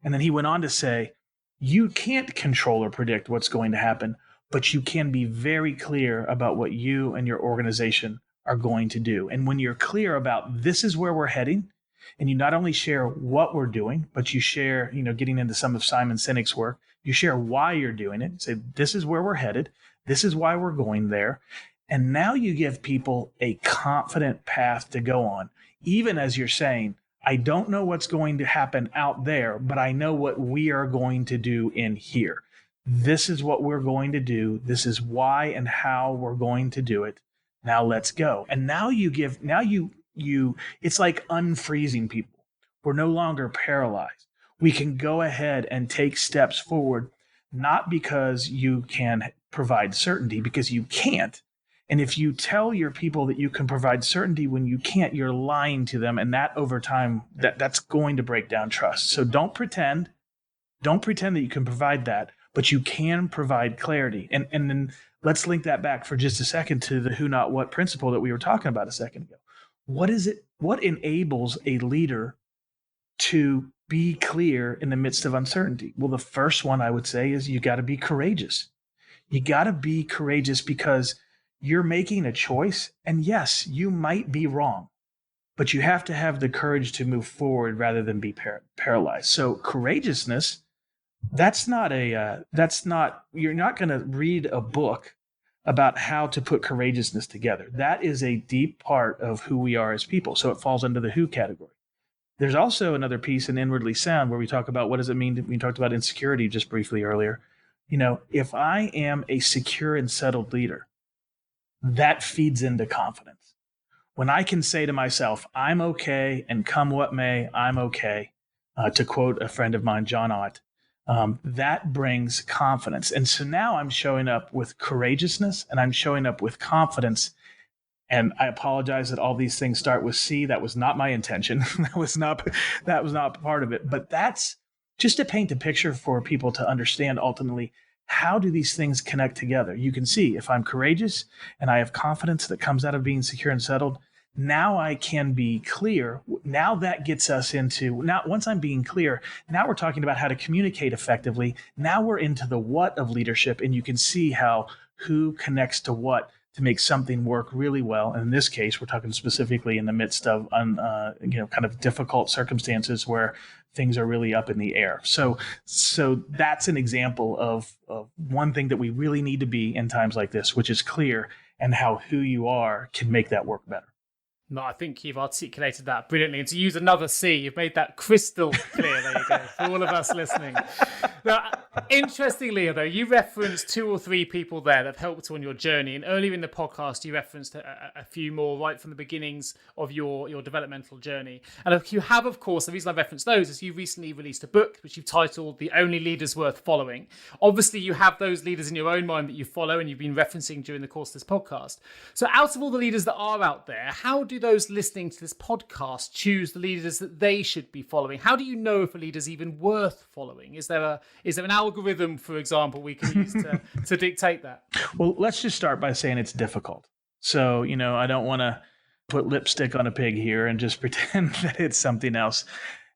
And then he went on to say, you can't control or predict what's going to happen, but you can be very clear about what you and your organization are going to do. And when you're clear about this is where we're heading, and you not only share what we're doing, but you share, getting into some of Simon Sinek's work, you share why you're doing it. Say, this is where we're headed. This is why we're going there. And now you give people a confident path to go on, even as you're saying, I don't know what's going to happen out there, but I know what we are going to do in here. This is what we're going to do. This is why and how we're going to do it. Now let's go. And now you it's like unfreezing people. We're no longer paralyzed. We can go ahead and take steps forward, not because you can provide certainty, because you can't. And if you tell your people that you can provide certainty when you can't, you're lying to them. And that over time, that's going to break down trust. So don't pretend that you can provide that, but you can provide clarity. And then let's link that back for just a second to the who, not what principle that we were talking about a second ago. What enables a leader to be clear in the midst of uncertainty? Well, the first one I would say is you got to be courageous. You got to be courageous because you're making a choice. And yes, you might be wrong, but you have to have the courage to move forward rather than be paralyzed. So courageousness, you're not going to read a book about how to put courageousness together. That is a deep part of who we are as people. So it falls under the who category. There's also another piece in Inwardly Sound where we talk about what does it mean. We talked about insecurity just briefly earlier. If I am a secure and settled leader, that feeds into confidence. When I can say to myself, I'm okay, and come what may, I'm okay, to quote a friend of mine, John Ott, that brings confidence. And so now I'm showing up with courageousness and I'm showing up with confidence. And I apologize that all these things start with C. That was not my intention. That was not part of it. But that's just to paint a picture for people to understand ultimately, how do these things connect together? You can see if I'm courageous and I have confidence that comes out of being secure and settled, now I can be clear. Now that gets us into, once I'm being clear, now we're talking about how to communicate effectively. Now we're into the what of leadership, and you can see how who connects to what to make something work really well. And in this case, we're talking specifically in the midst of kind of difficult circumstances where things are really up in the air. So that's an example of one thing that we really need to be in times like this, which is clear, and how who you are can make that work better. No, I think you've articulated that brilliantly. And to use another C, you've made that crystal clear. There you go, for all of us listening. Now, Interestingly, though, you referenced 2 or 3 people there that helped on your journey. And earlier in the podcast, you referenced a few more right from the beginnings of your developmental journey. And if you have, of course, the reason I referenced those is you recently released a book, which you've titled The Only Leaders Worth Following. Obviously, you have those leaders in your own mind that you follow and you've been referencing during the course of this podcast. So out of all the leaders that are out there, how do those listening to this podcast choose the leaders that they should be following? How do you know if a leader is even worth following? Is there an algorithm, for example, we can use to dictate that? Well, let's just start by saying it's difficult. So, I don't want to put lipstick on a pig here and just pretend that it's something else.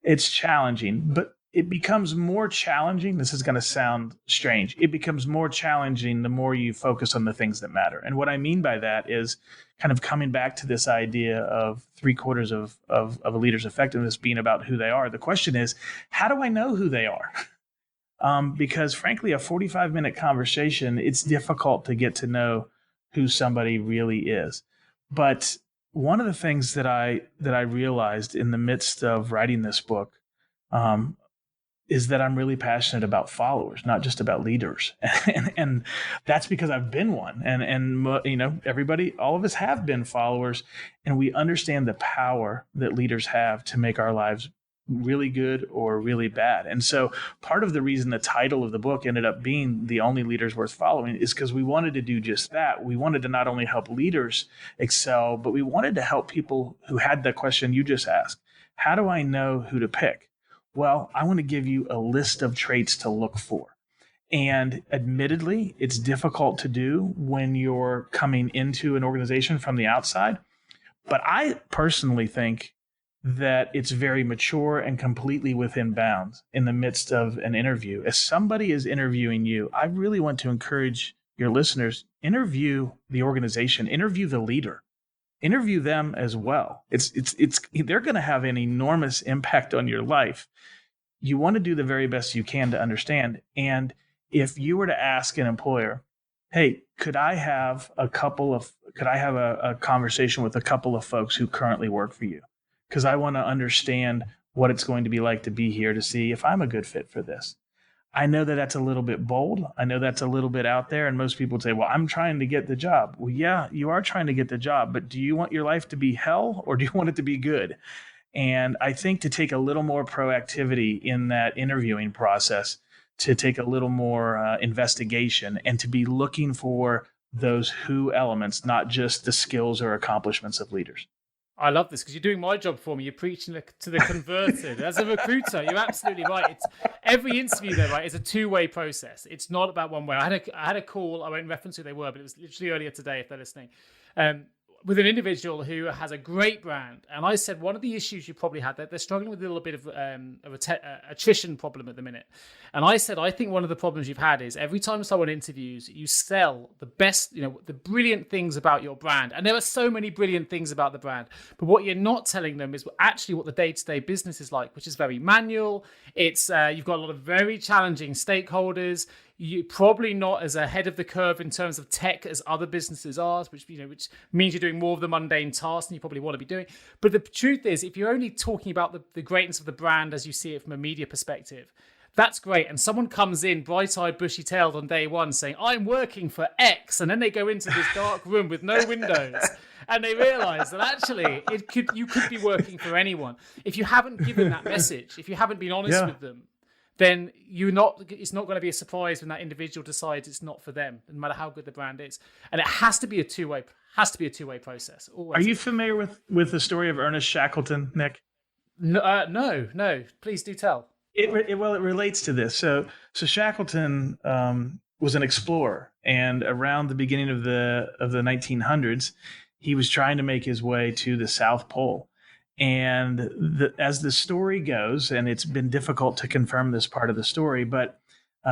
It's challenging, but it becomes more challenging. This is going to sound strange. It becomes more challenging the more you focus on the things that matter. And what I mean by that is kind of coming back to this idea of 3/4 of a leader's effectiveness being about who they are. The question is, how do I know who they are? Because frankly, a 45-minute conversation, it's difficult to get to know who somebody really is. But one of the things that I realized in the midst of writing this book is that I'm really passionate about followers, not just about leaders. And that's because I've been one. And everybody, all of us have been followers, and we understand the power that leaders have to make our lives really good or really bad. And so part of the reason the title of the book ended up being The Only Leaders Worth Following is because we wanted to do just that. We wanted to not only help leaders excel, but we wanted to help people who had the question you just asked. How do I know who to pick? Well, I want to give you a list of traits to look for. And admittedly, it's difficult to do when you're coming into an organization from the outside. But I personally think that it's very mature and completely within bounds in the midst of an interview. As somebody is interviewing you, I really want to encourage your listeners, interview the organization, interview the leader, interview them as well. They're going to have an enormous impact on your life. You want to do the very best you can to understand. And if you were to ask an employer, hey, could I have a conversation with a couple of folks who currently work for you? Because I want to understand what it's going to be like to be here to see if I'm a good fit for this. I know that that's a little bit bold. I know that's a little bit out there. And most people would say, well, I'm trying to get the job. Well, yeah, you are trying to get the job, but do you want your life to be hell or do you want it to be good? And I think to take a little more proactivity in that interviewing process, to take a little more investigation and to be looking for those who elements, not just the skills or accomplishments of leaders. I love this because you're doing my job for me. You're preaching to the converted. As a recruiter, you're absolutely right. It's every interview though, right, is a two-way process. It's not about one way. I had a call. I won't reference who they were, but it was literally earlier today. If they're listening, with an individual who has a great brand, and I said one of the issues you probably had that they're struggling with a little bit of attrition problem at the minute. And I said I think one of the problems you've had is every time someone interviews, you sell the best, the brilliant things about your brand, and there are so many brilliant things about the brand. But what you're not telling them is actually what the day-to-day business is like, which is very manual. It's you've got a lot of very challenging stakeholders. You're probably not as ahead of the curve in terms of tech as other businesses are, which means you're doing more of the mundane tasks than you probably want to be doing. But the truth is, if you're only talking about the greatness of the brand as you see it from a media perspective, that's great. And someone comes in bright-eyed, bushy-tailed on day one saying, I'm working for X. And then they go into this dark room with no windows. And they realize that actually you could be working for anyone. If you haven't given that message, if you haven't been honest with them, then it's not going to be a surprise when that individual decides it's not for them, no matter how good the brand is. And it has to be a two-way process. Always. Are you familiar with the story of Ernest Shackleton, Nick? No. Please do tell. It relates to this. So Shackleton was an explorer, and around the beginning of the 1900s, he was trying to make his way to the South Pole. And as the story goes, and it's been difficult to confirm this part of the story, but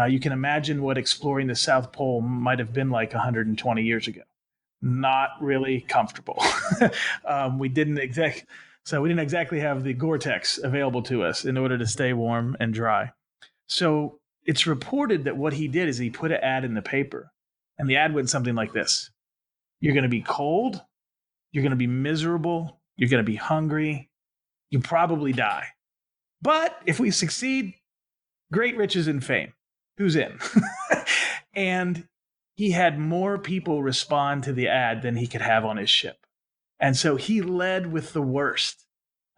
you can imagine what exploring the South Pole might have been like 120 years ago. Not really comfortable. We didn't exactly have the Gore-Tex available to us in order to stay warm and dry. So it's reported that what he did is he put an ad in the paper, and the ad went something like this: you're going to be cold, you're going to be miserable, you're going to be hungry. You'll probably die. But if we succeed, great riches and fame. who's in? And he had more people respond to the ad than he could have on his ship. And so he led with the worst.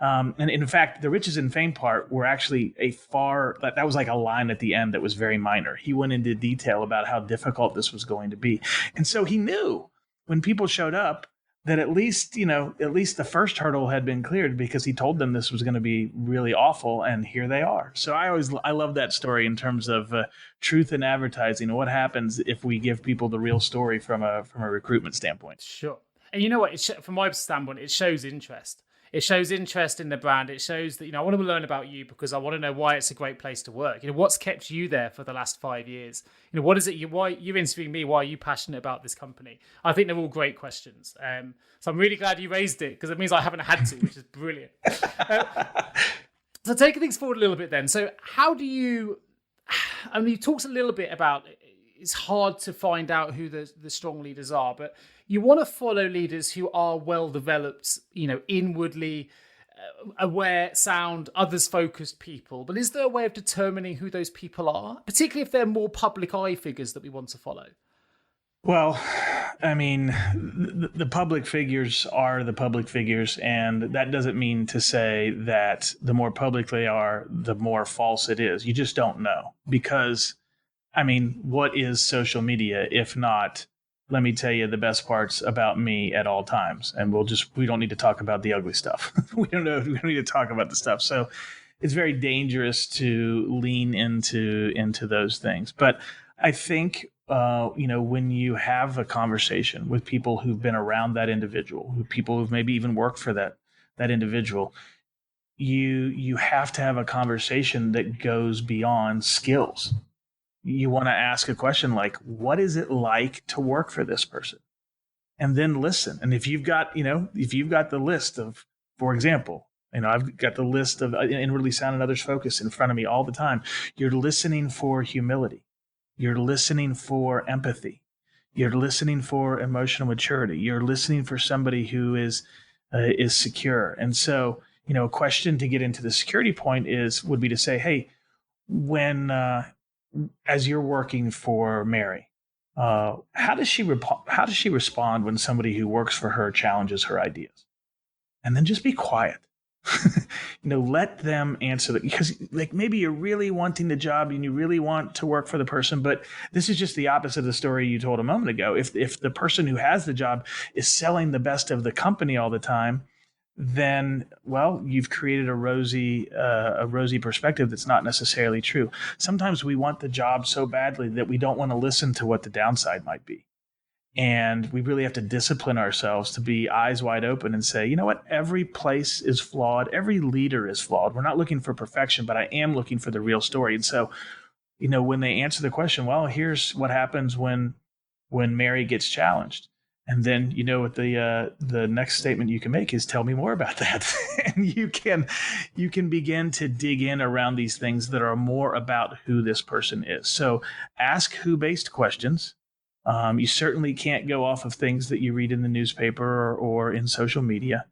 And in fact, the riches and fame part were actually that was like a line at the end that was very minor. He went into detail about how difficult this was going to be. And so he knew when people showed up that at least the first hurdle had been cleared, because he told them this was going to be really awful, and here they are. So I love that story in terms of truth in advertising and what happens if we give people the real story from a recruitment standpoint. Sure. And you know what? From my standpoint, it shows interest. It shows interest in the brand. It shows that, I want to learn about you because I want to know why it's a great place to work. What's kept you there for the last 5 years? What is it? Why you're interviewing me? Why are you passionate about this company? I think they're all great questions. So I'm really glad you raised it, because it means I haven't had to, which is brilliant. So taking things forward a little bit then. So how do you, you talked a little bit about, it's hard to find out who the strong leaders are, but you want to follow leaders who are well developed, inwardly aware, sound, others focused people. But is there a way of determining who those people are, particularly if they're more public eye figures that we want to follow? Well, the public figures are the public figures, and that doesn't mean to say that the more public they are, the more false it is. You just don't know, because, what is social media if not, let me tell you the best parts about me at all times, and we don't need to talk about the ugly stuff. We don't need to talk about the stuff. So it's very dangerous to lean into those things. But I think, when you have a conversation with people who've been around that individual, people who've maybe even worked for that individual, you have to have a conversation that goes beyond skills. You want to ask a question like, what is it like to work for this person? And then listen. And if you've got the list of, for example, I've got the list of inwardly sound and others focus in front of me all the time. You're listening for humility. You're listening for empathy. You're listening for emotional maturity. You're listening for somebody who is secure. And so, a question to get into the security point would be to say, hey, when as you're working for Mary, how does she respond when somebody who works for her challenges her ideas? And then just be quiet. Let them answer that, because maybe you're really wanting the job and you really want to work for the person, but this is just the opposite of the story you told a moment ago. If the person who has the job is selling the best of the company all the time, then, well, you've created a rosy perspective that's not necessarily true. Sometimes we want the job so badly that we don't want to listen to what the downside might be. And we really have to discipline ourselves to be eyes wide open and say, you know what, every place is flawed. Every leader is flawed. We're not looking for perfection, but I am looking for the real story. And so, when they answer the question, well, here's what happens when Mary gets challenged. And then, what the next statement you can make is, tell me more about that. And you can begin to dig in around these things that are more about who this person is. So ask who-based questions. You certainly can't go off of things that you read in the newspaper or in social media,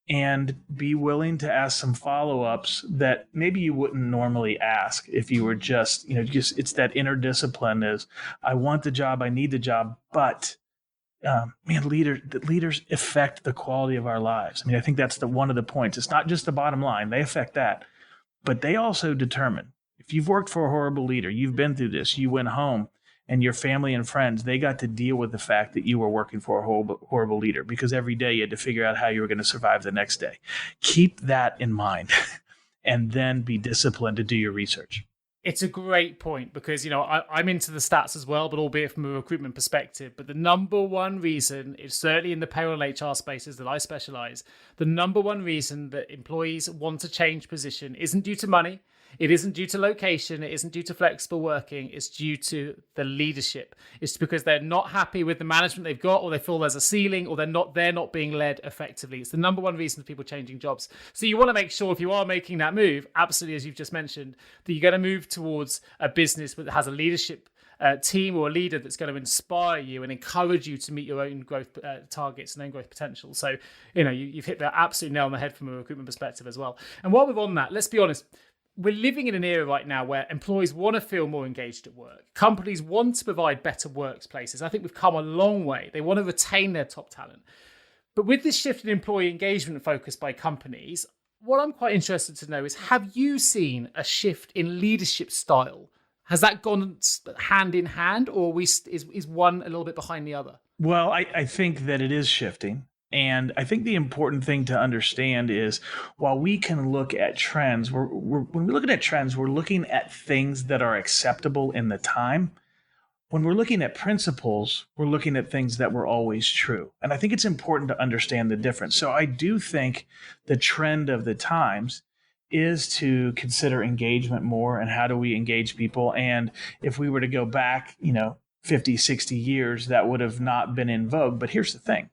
and be willing to ask some follow-ups that maybe you wouldn't normally ask if you were just it's that inner discipline is, I want the job, I need the job, but leaders affect the quality of our lives. I think that's one of the points. It's not just the bottom line. They affect that, but they also determine. If you've worked for a horrible leader, you've been through this, you went home, and your family and friends, they got to deal with the fact that you were working for a horrible leader, because every day you had to figure out how you were going to survive the next day. Keep that in mind, and then be disciplined to do your research. It's a great point, because, I'm into the stats as well, but albeit from a recruitment perspective. But the number one reason, is certainly in the payroll and HR spaces that I specialize, the number one reason that employees want to change position isn't due to money. It isn't due to location. It isn't due to flexible working. It's due to the leadership. It's because they're not happy with the management they've got, or they feel there's a ceiling, or they're not being led effectively. It's the number one reason for people changing jobs. So you want to make sure, if you are making that move, absolutely, as you've just mentioned, that you're going to move towards a business that has a leadership team or a leader that's going to inspire you and encourage you to meet your own growth targets and own growth potential. So, you've hit that absolute nail on the head from a recruitment perspective as well. And while we're on that, let's be honest, we're living in an era right now where employees want to feel more engaged at work. Companies want to provide better workplaces. I think we've come a long way. They want to retain their top talent. But with this shift in employee engagement focus by companies, what I'm quite interested to know is, have you seen a shift in leadership style? Has that gone hand in hand, or is one a little bit behind the other? Well, I think that it is shifting. And I think the important thing to understand is, while we can look at trends, when we're looking at trends, we're looking at things that are acceptable in the time. When we're looking at principles, we're looking at things that were always true. And I think it's important to understand the difference. So I do think the trend of the times is to consider engagement more, and how do we engage people. And if we were to go back, 50, 60 years, that would have not been in vogue. But here's the thing.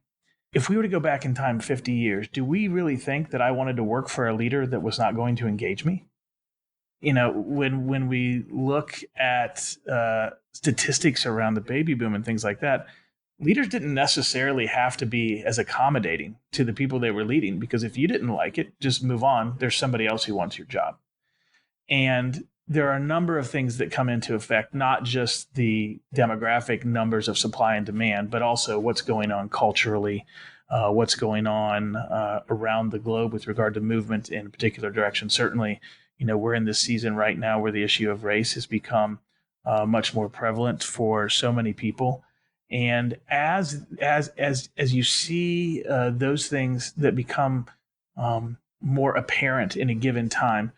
If we were to go back in time 50 years, do we really think that I wanted to work for a leader that was not going to engage me? When we look at statistics around the baby boom and things like that, leaders didn't necessarily have to be as accommodating to the people they were leading, because if you didn't like it, just move on. There's somebody else who wants your job. And there are a number of things that come into effect, not just the demographic numbers of supply and demand, but also what's going on culturally, what's going on around the globe with regard to movement in a particular direction. Certainly, we're in this season right now where the issue of race has become much more prevalent for so many people. And as you see those things that become more apparent in a given time,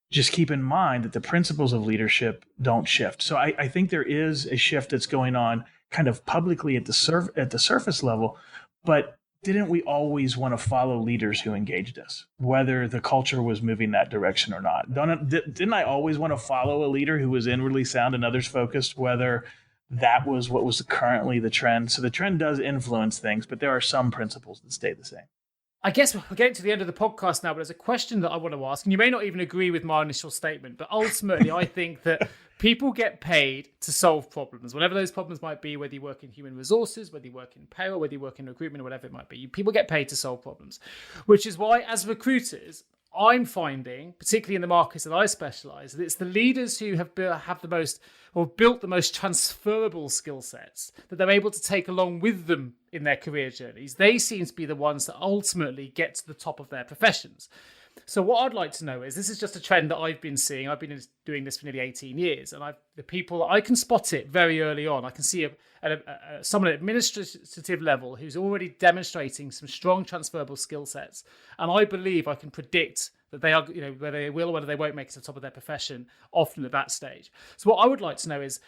just keep in mind that the principles of leadership don't shift. So I think there is a shift that's going on kind of publicly at the surface level, but didn't we always want to follow leaders who engaged us, whether the culture was moving that direction or not? Didn't I always want to follow a leader who was inwardly sound and others focused, whether that was what was currently the trend? So the trend does influence things, but there are some principles that stay the same. I guess we're getting to the end of the podcast now, but there's a question that I want to ask, and you may not even agree with my initial statement, but ultimately I think that people get paid to solve problems, whatever those problems might be, whether you work in human resources, whether you work in payroll, whether you work in recruitment, or whatever it might be. People get paid to solve problems, which is why, as recruiters, I'm finding, particularly in the markets that I specialize, that it's the leaders who have the most, or built the most transferable skill sets that they're able to take along with them in their career journeys. They seem to be the ones that ultimately get to the top of their professions. So what I'd like to know is, this is just a trend that I've been seeing. I've been doing this for nearly 18 years, and the people, I can spot it very early on. I can see someone at administrative level who's already demonstrating some strong transferable skill sets, and I believe I can predict that they are, whether they will or whether they won't make it to the top of their profession, often at that stage. So what I would like to know is,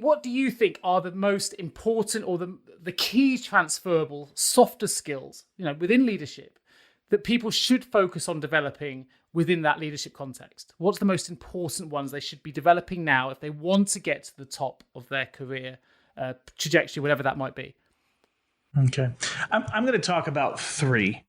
what do you think are the most important, or the key transferable softer skills, within leadership, that people should focus on developing within that leadership context? What's the most important ones they should be developing now if they want to get to the top of their career trajectory, whatever that might be? Okay. I'm going to talk about three.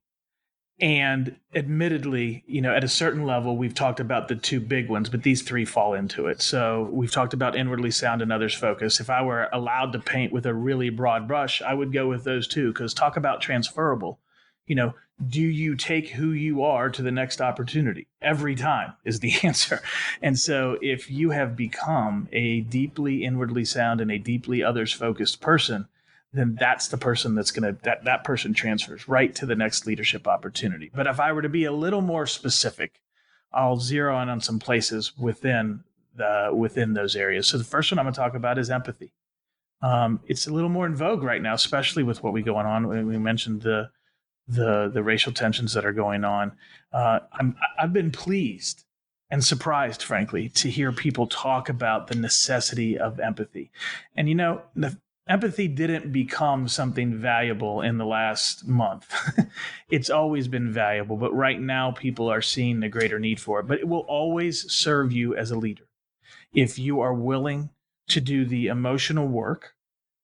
And admittedly, at a certain level, we've talked about the two big ones, but these three fall into it. So we've talked about inwardly sound and others focus. If I were allowed to paint with a really broad brush, I would go with those two, because talk about transferable. Do you take who you are to the next opportunity? Every time is the answer. And so if you have become a deeply inwardly sound and a deeply others focused person, then that's the person that person transfers right to the next leadership opportunity. But if I were to be a little more specific, I'll zero in on some places within those areas. So the first one I'm going to talk about is empathy. It's a little more in vogue right now, especially with what we going on. We mentioned the racial tensions that are going on. I've been pleased and surprised, frankly, to hear people talk about the necessity of empathy. And empathy didn't become something valuable in the last month. It's always been valuable, but right now people are seeing the greater need for it. But it will always serve you as a leader if you are willing to do the emotional work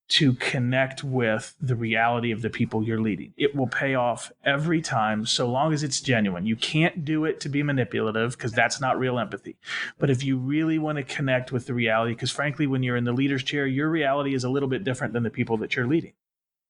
to connect with the reality of the people you're leading. It will pay off every time, so long as it's genuine. You can't do it to be manipulative, because that's not real empathy. But if you really want to connect with the reality, because frankly, when you're in the leader's chair, your reality is a little bit different than the people that you're leading.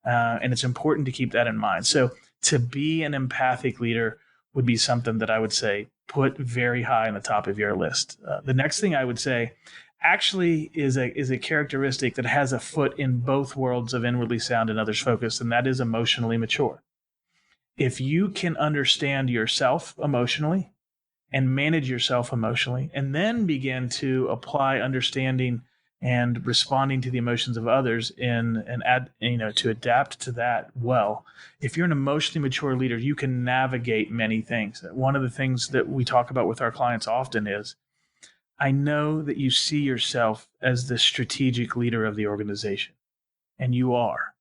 And it's important to keep that in mind. So to be an empathic leader would be something that I would say put very high on the top of your list. The next thing I would say actually is a characteristic that has a foot in both worlds of inwardly sound and others focused, and that is emotionally mature. If you can understand yourself emotionally and manage yourself emotionally, and then begin to apply understanding and responding to the emotions of others to adapt to that well. If you're an emotionally mature leader, you can navigate many things. One of the things that we talk about with our clients often is, I know that you see yourself as the strategic leader of the organization, and you are,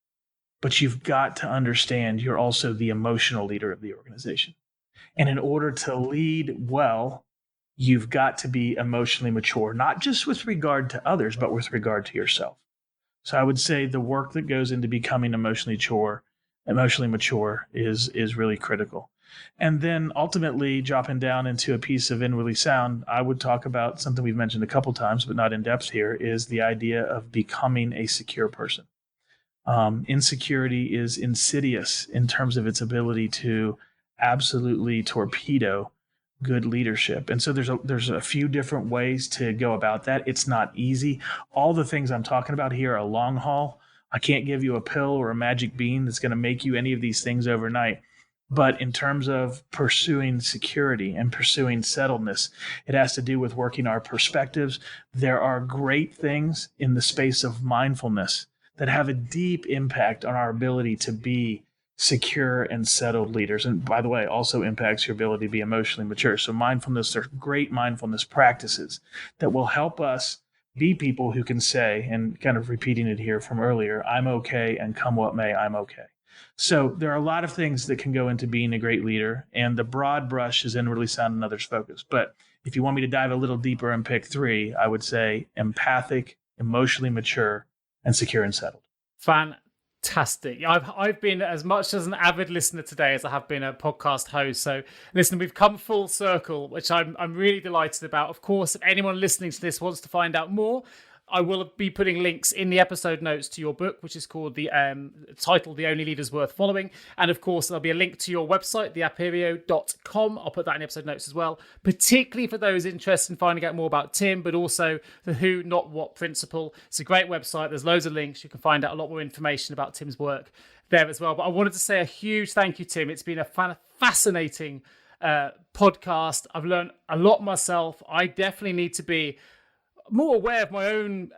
but you've got to understand you're also the emotional leader of the organization. And in order to lead well, you've got to be emotionally mature, not just with regard to others, but with regard to yourself. So I would say the work that goes into becoming emotionally mature is really critical. And then ultimately dropping down into a piece of inwardly sound, I would talk about something we've mentioned a couple times, but not in depth here, is the idea of becoming a secure person. Insecurity is insidious in terms of its ability to absolutely torpedo good leadership. And so there's a few different ways to go about that. It's not easy. All the things I'm talking about here are long haul. I can't give you a pill or a magic bean that's going to make you any of these things overnight. But in terms of pursuing security and pursuing settledness, it has to do with working our perspectives. There are great things in the space of mindfulness that have a deep impact on our ability to be secure and settled leaders. And by the way, also impacts your ability to be emotionally mature. So mindfulness, there's great mindfulness practices that will help us be people who can say, and kind of repeating it here from earlier, I'm okay, and come what may, I'm okay. So there are a lot of things that can go into being a great leader, and the broad brush is inwardly sound and others focused. But if you want me to dive a little deeper and pick three, I would say empathic, emotionally mature, and secure and settled. Fantastic. I've been as much as an avid listener today as I have been a podcast host. So listen, we've come full circle, which I'm really delighted about. Of course, if anyone listening to this wants to find out more, I will be putting links in the episode notes to your book, which is called titled The Only Leaders Worth Following. And of course, there'll be a link to your website, theaperio.com. I'll put that in the episode notes as well, particularly for those interested in finding out more about Tim, but also the who, not what principle. It's a great website. There's loads of links. You can find out a lot more information about Tim's work there as well. But I wanted to say a huge thank you, Tim. It's been a fascinating podcast. I've learned a lot myself. I definitely need to be more aware of my own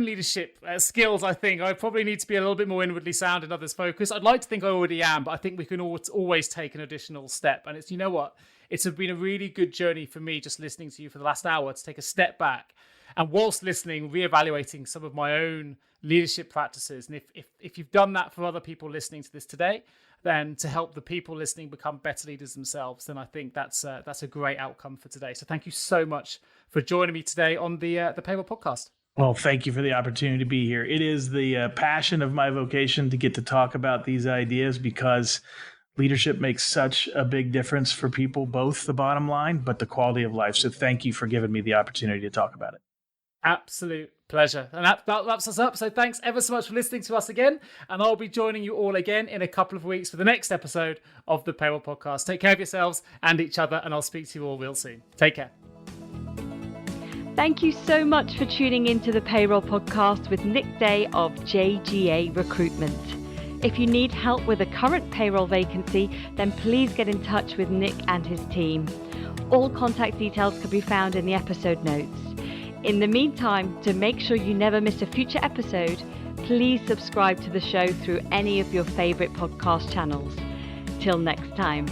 leadership skills. I think I probably need to be a little bit more inwardly sound and others focused. I'd like to think I already am, but I think we can always take an additional step. And it's, you know what, it's been a really good journey for me just listening to you for the last hour to take a step back, and whilst listening, reevaluating some of my own leadership practices. And if you've done that for other people listening to this today, then to help the people listening become better leaders themselves, then I think that's a great outcome for today. So thank you so much for joining me today on the Payroll Podcast. Well, thank you for the opportunity to be here. It is the passion of my vocation to get to talk about these ideas, because leadership makes such a big difference for people, both the bottom line, but the quality of life. So thank you for giving me the opportunity to talk about it. Absolute pleasure. And that wraps us up. So thanks ever so much for listening to us again. And I'll be joining you all again in a couple of weeks for the next episode of the Payroll Podcast. Take care of yourselves and each other, and I'll speak to you all real soon. Take care. Thank you so much for tuning into the Payroll Podcast with Nick Day of JGA Recruitment. If you need help with a current payroll vacancy, then please get in touch with Nick and his team. All contact details can be found in the episode notes. In the meantime, to make sure you never miss a future episode, please subscribe to the show through any of your favorite podcast channels. Till next time.